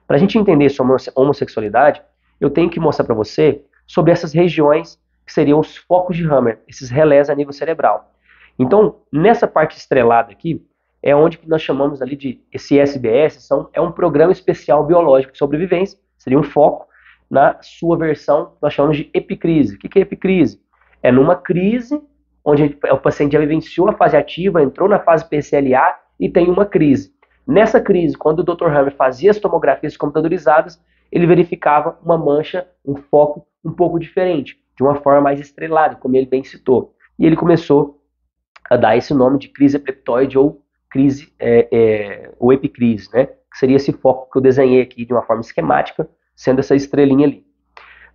Para a gente entender sobre homossexualidade, eu tenho que mostrar para você sobre essas regiões que seriam os focos de Hammer, esses relés a nível cerebral. Então, nessa parte estrelada aqui, é onde que nós chamamos ali de, esse SBS, é um programa especial biológico de sobrevivência, seria um foco, na sua versão, nós chamamos de epicrise. O que é epicrise? É numa crise, onde o paciente já vivenciou a fase ativa, entrou na fase PCLA e tem uma crise. Nessa crise, quando o Dr. Hammer fazia as tomografias computadorizadas, ele verificava uma mancha, um foco um pouco diferente, de uma forma mais estrelada, como ele bem citou. E ele começou a dar esse nome de crise epileptoide ou crise ou epicrise, né? Que seria esse foco que eu desenhei aqui de uma forma esquemática, sendo essa estrelinha ali.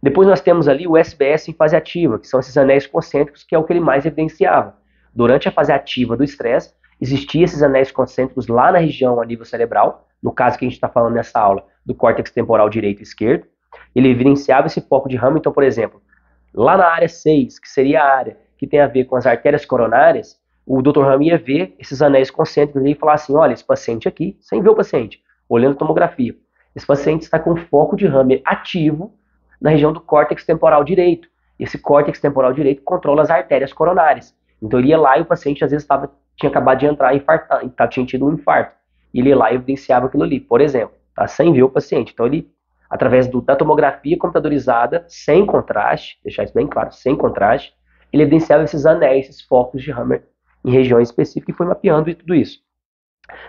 Depois nós temos ali o SBS em fase ativa, que são esses anéis concêntricos, que é o que ele mais evidenciava. Durante a fase ativa do estresse, existiam esses anéis concêntricos lá na região a nível cerebral, no caso que a gente está falando nessa aula, do córtex temporal direito e esquerdo. Ele evidenciava esse foco de Hamilton, então, por exemplo, lá na área 6, que seria a área que tem a ver com as artérias coronárias, o Dr. Hamilton ia ver esses anéis concêntricos e falar assim, olha, esse paciente aqui, sem ver o paciente, olhando a tomografia, esse paciente está com foco de Hammer ativo na região do córtex temporal direito. Esse córtex temporal direito controla as artérias coronárias. Então ele ia lá e o paciente às vezes tinha acabado de entrar tinha tido um infarto. E ele ia lá e evidenciava aquilo ali, por exemplo, tá? Sem ver o paciente. Então ele, através da tomografia computadorizada, sem contraste, deixar isso bem claro, sem contraste, ele evidenciava esses anéis, esses focos de Hammer em regiões específicas e foi mapeando tudo isso.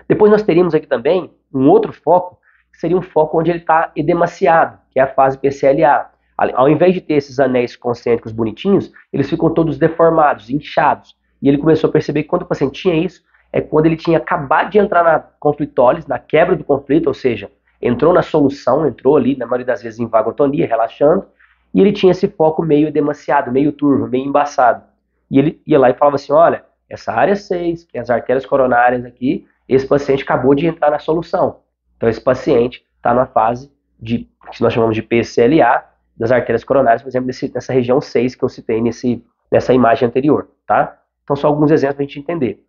Depois nós teríamos aqui também um outro foco, que seria um foco onde ele está edemaciado, que é a fase PCLA. Ao invés de ter esses anéis concêntricos bonitinhos, eles ficam todos deformados, inchados. E ele começou a perceber que quando o paciente tinha isso, é quando ele tinha acabado de entrar na conflitólise, na quebra do conflito, ou seja, entrou na solução, entrou ali, na maioria das vezes, em vagotonia, relaxando, e ele tinha esse foco meio edemaciado, meio turvo, meio embaçado. E ele ia lá e falava assim, olha, essa área 6, que é as artérias coronárias aqui, esse paciente acabou de entrar na solução. Então esse paciente está na fase de, que nós chamamos de PCLA, das artérias coronárias, por exemplo, nessa região 6 que eu citei nessa imagem anterior, tá? Então só alguns exemplos para a gente entender.